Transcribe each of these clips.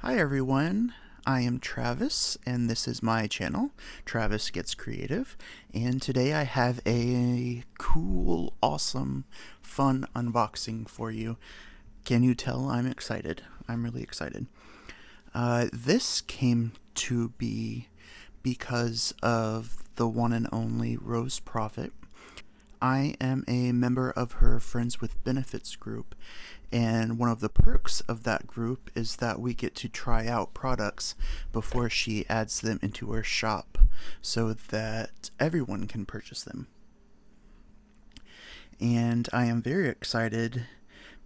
Hi everyone, I am Travis and this is my channel, Travis Gets Creative, and today I have a cool, awesome, fun unboxing for you. Can you tell I'm excited? I'm really excited. This came to be because of the one and only Rose Proffitt. I am a member of her Friends with Benefits group, and one of the perks of that group is that we get to try out products before she adds them into her shop so that everyone can purchase them. And I am very excited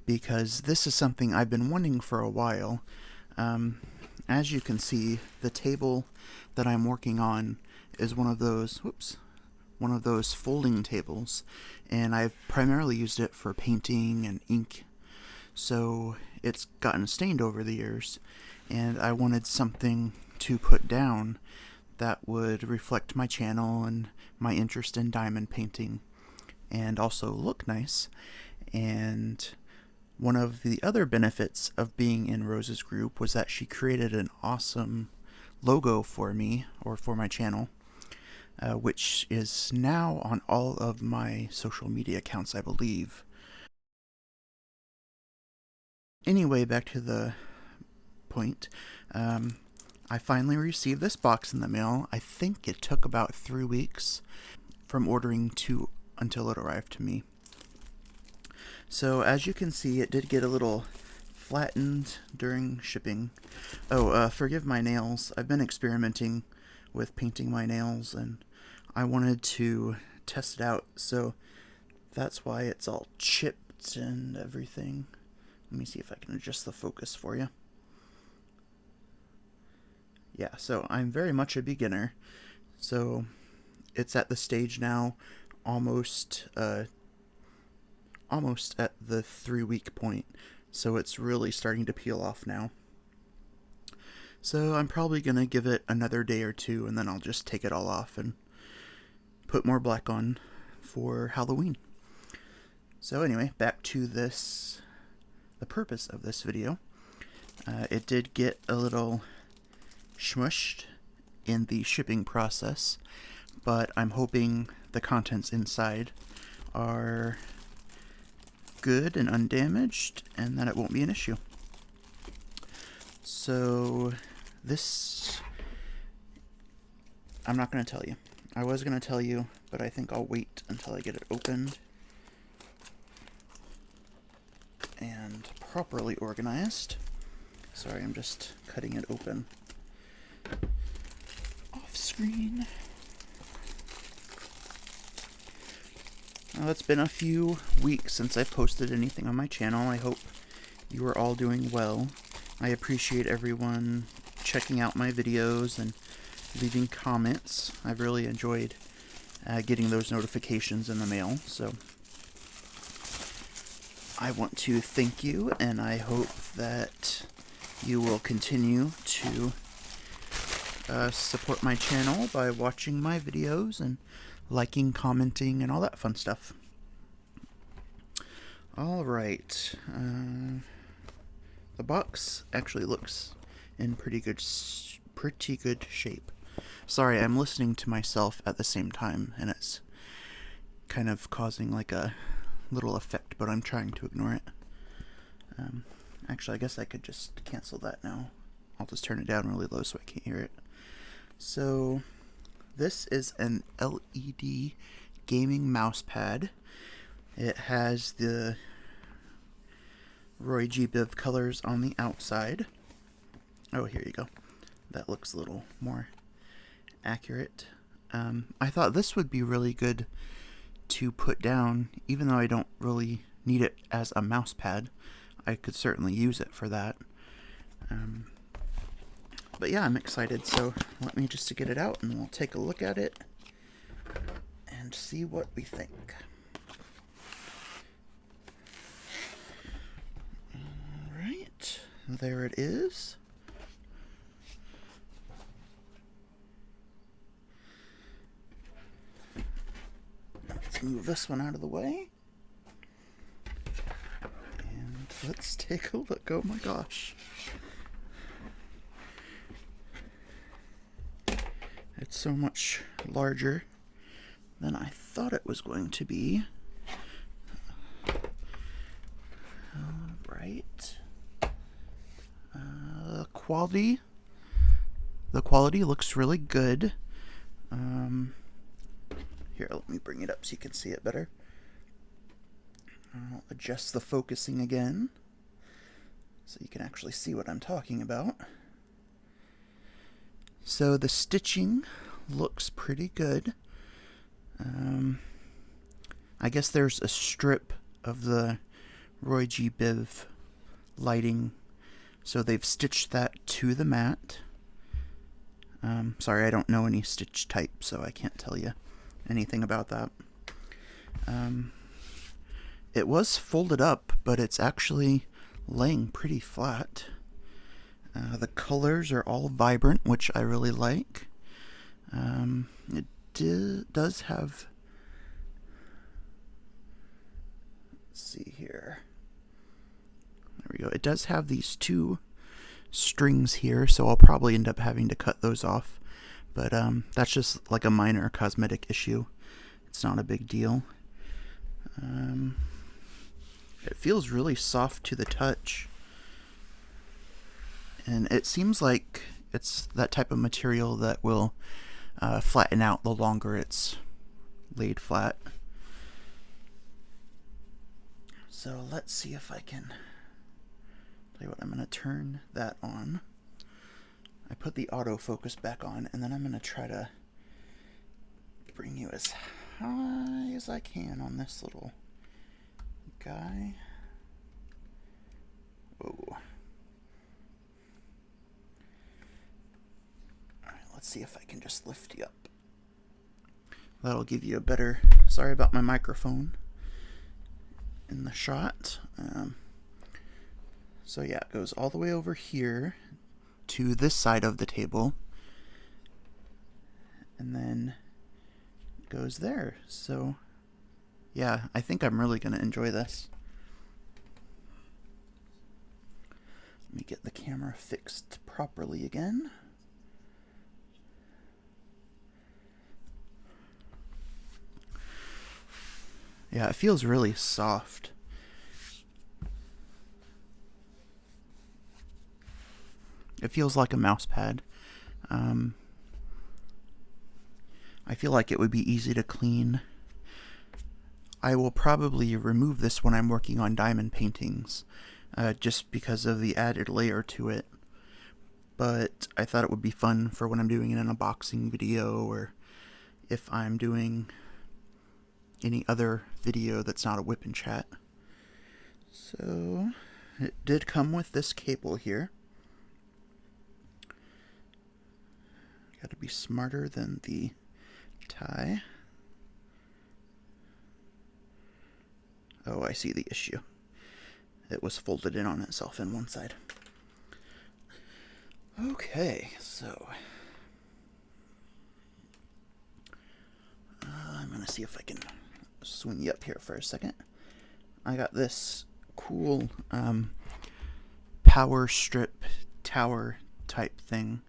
because this is something I've been wanting for a while. As you can see, the table that I'm working on is one of those folding tables, and I've primarily used it for painting and ink, so it's gotten stained over the years, and I wanted something to put down that would reflect my channel and my interest in diamond painting and also look nice. And one of the other benefits of being in Rose's group was that she created an awesome logo for me, or for my channel, which is now on all of my social media accounts, I believe. Anyway, back to the point. I finally received this box in the mail. I think it took about 3 weeks from ordering to until it arrived to me. So as you can see, it did get a little flattened during shipping. Oh, forgive my nails. I've been experimenting with painting my nails and I wanted to test it out, so that's why it's all chipped and everything. Let me see if I can adjust the focus for you. Yeah, so I'm very much a beginner. So it's at the stage now, almost at the 3-week point. So it's really starting to peel off now. So I'm probably going to give it another day or two, and then I'll just take it all off and put more black on for Halloween. So anyway, back to this, the purpose of this video. It did get a little smushed in the shipping process, but I'm hoping the contents inside are good and undamaged and that it won't be an issue. So this, I'm not going to tell you. I was going to tell you, but I think I'll wait until I get it opened and properly organized. Sorry, I'm just cutting it open off screen. Well, it's been a few weeks since I've posted anything on my channel. I hope you are all doing well. I appreciate everyone checking out my videos and leaving comments. I've really enjoyed getting those notifications in the mail, so I want to thank you, and I hope that you will continue to support my channel by watching my videos and liking, commenting, and all that fun stuff. Alright, the box actually looks in pretty good shape. Sorry, I'm listening to myself at the same time, and it's kind of causing like a little effect, but I'm trying to ignore it. Actually, I guess I could just cancel that now. I'll just turn it down really low so I can't hear it. So this is an LED gaming mouse pad. It has the Roy G. Biv colors on the outside. Oh, here you go. That looks a little more accurate. I thought this would be really good to put down, even though I don't really need it as a mouse pad. I could certainly use it for that. But yeah, I'm excited, so let me just get it out and we'll take a look at it and see what we think. Alright, there it is. Let's move this one out of the way. And let's take a look. Oh my gosh. It's so much larger than I thought it was going to be. Alright. The quality looks really good. Here, let me bring it up so you can see it better. I'll adjust the focusing again so you can actually see what I'm talking about. So the stitching looks pretty good. I guess there's a strip of the Roy G. Biv lighting, so they've stitched that to the mat. Sorry, I don't know any stitch type, so I can't tell you anything about that. It was folded up, but it's actually laying pretty flat. The colors are all vibrant, which I really like. It does have... Let's see here. There we go. It does have these two strings here, so I'll probably end up having to cut those off. But that's just like a minor cosmetic issue. It's not a big deal. It feels really soft to the touch. And it seems like it's that type of material that will flatten out the longer it's laid flat. So let's see if I can... Tell you what, I'm going to turn that on. I put the autofocus back on, and then I'm going to try to bring you as high as I can on this little guy. Whoa. Alright, let's see if I can just lift you up. That'll give you a better... Sorry about my microphone in the shot. So yeah, it goes all the way over here to this side of the table, and then goes there. So yeah, I think I'm really going to enjoy this. Let me get the camera fixed properly again. Yeah, it feels really soft. It feels like a mouse pad. I feel like it would be easy to clean. I will probably remove this when I'm working on diamond paintings, just because of the added layer to it. But I thought it would be fun for when I'm doing an unboxing video, or if I'm doing any other video that's not a whip and chat. So it did come with this cable here. Got to be smarter than the tie. Oh, I see the issue. It was folded in on itself in one side. Okay, so I'm gonna see if I can swing you up here for a second. I got this cool power strip tower type thing.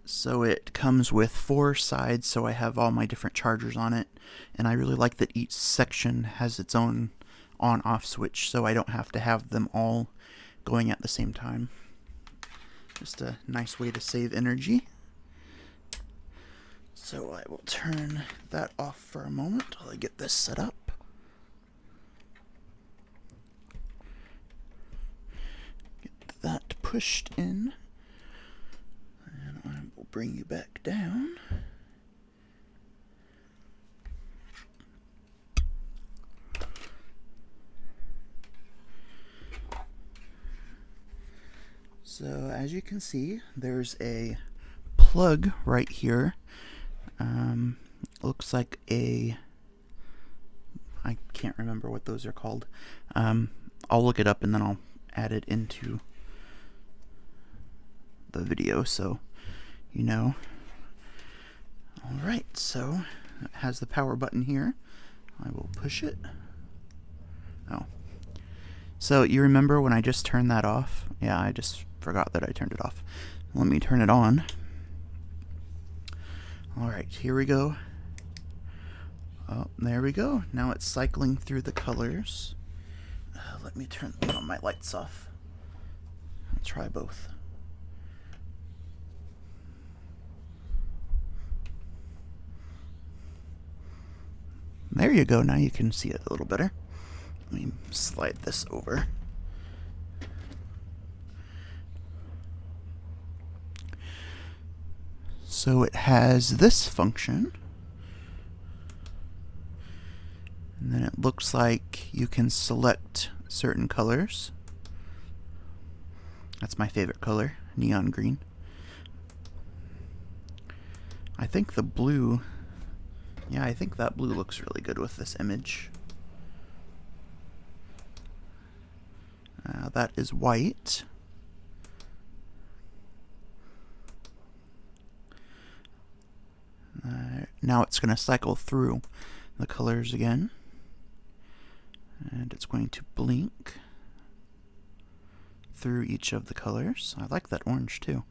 So it comes with 4 sides, so I have all my different chargers on it, and I really like that each section has its own on-off switch, so I don't have to have them all going at the same time. Just a nice way to save energy. So I will turn that off for a moment while I get this set up. Get that pushed in. And I will bring you back down. So as you can see, there's a plug right here. Looks like I can't remember what those are called. I'll look it up and then I'll add it into the video so you know. Alright, so it has the power button here. I will push it. Oh. So you remember when I just turned that off? Yeah, I just forgot that I turned it off. Let me turn it on. Alright, here we go. Oh, there we go. Now it's cycling through the colors. Let me turn my lights off. I'll try both. There you go. Now you can see it a little better. Let me slide this over. So it has this function. And then it looks like you can select certain colors. That's my favorite color, neon green. I think the blue, yeah, I think that blue looks really good with this image. That is white. Now it's going to cycle through the colors again. And it's going to blink through each of the colors. I like that orange too.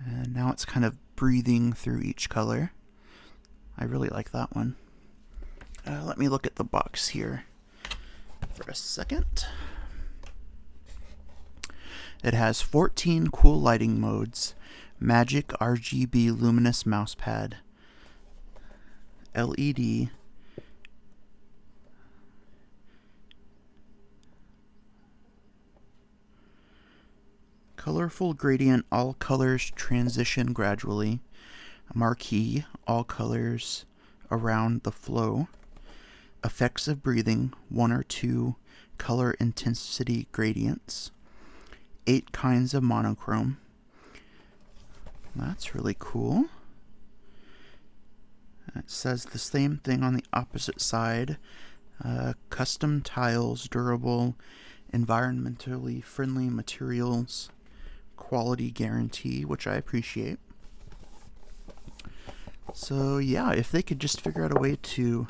And now it's kind of breathing through each color. I really like that one. Let me look at the box here for a second. It has 14 cool lighting modes, magic RGB luminous mousepad, LED, colorful gradient, all colors transition gradually, marquee, all colors around the flow, effects of breathing, 1 or 2 color intensity gradients, 8 kinds of monochrome. That's really cool. It says the same thing on the opposite side. Custom tiles, durable, environmentally friendly materials, quality guarantee, which I appreciate. So yeah, if they could just figure out a way to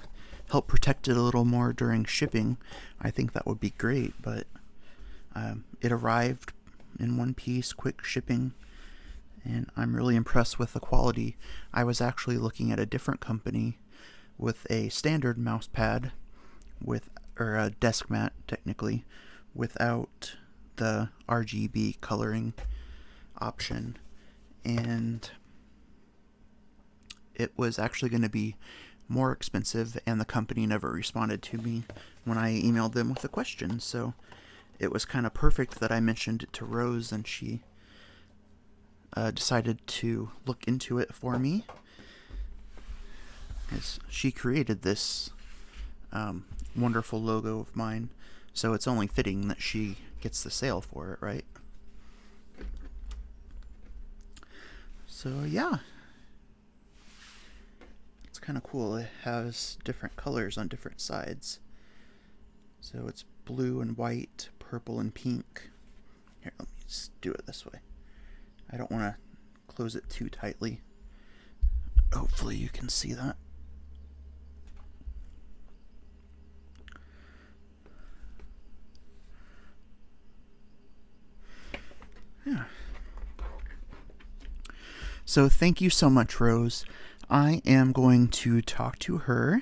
help protect it a little more during shipping, I think that would be great. But it arrived in one piece, quick shipping, and I'm really impressed with the quality. I was actually looking at a different company with a standard mouse pad, or a desk mat technically, without the RGB coloring option, and it was actually going to be more expensive, and the company never responded to me when I emailed them with a question. So it was kind of perfect that I mentioned it to Rose, and she decided to look into it for me, as she created this wonderful logo of mine. So it's only fitting that she gets the sale for it, right? So yeah, it's kind of cool. It has different colors on different sides. So it's blue and white, purple and pink. Here, let me just do it this way. I don't want to close it too tightly. Hopefully you can see that. Yeah. So thank you so much, Rose. I am going to talk to her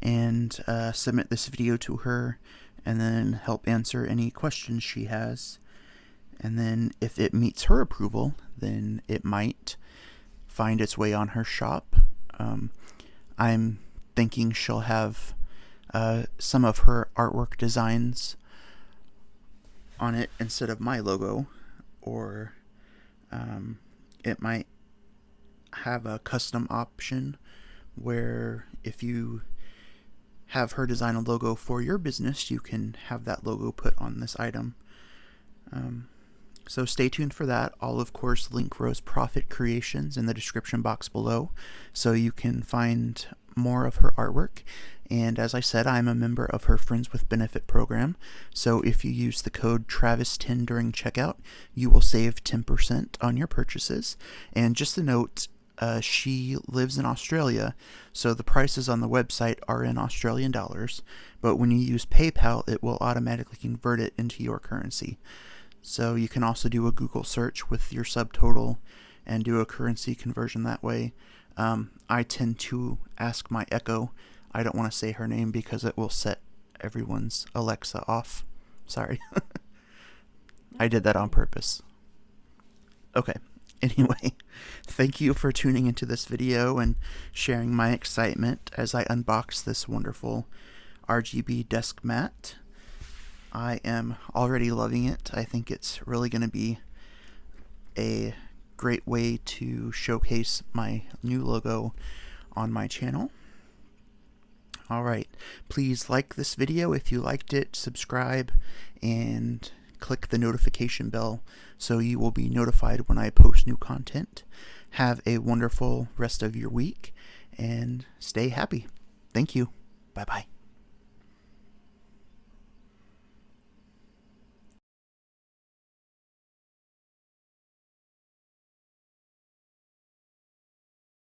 and submit this video to her, and then help answer any questions she has. And then if it meets her approval, then it might find its way on her shop. I'm thinking she'll have some of her artwork designs on it instead of my logo, or it might have a custom option where if you have her design a logo for your business, you can have that logo put on this item. So stay tuned for that. I'll of course link Rose Proffitt creations in the description box below, so you can find more of her artwork. And as I said, I'm a member of her Friends with Benefit program, so if you use the code TRAVIS10 during checkout, you will save 10% on your purchases. And just a note, she lives in Australia, so the prices on the website are in Australian dollars, but when you use PayPal, it will automatically convert it into your currency. So you can also do a Google search with your subtotal and do a currency conversion that way. I tend to ask my Echo. I don't want to say her name because it will set everyone's Alexa off. Sorry. I did that on purpose. Okay. Anyway, thank you for tuning into this video and sharing my excitement as I unbox this wonderful RGB desk mat. I am already loving it. I think it's really going to be a great way to showcase my new logo on my channel. Alright, please like this video if you liked it, subscribe, and click the notification bell so you will be notified when I post new content. Have a wonderful rest of your week and stay happy. Thank you. Bye-bye.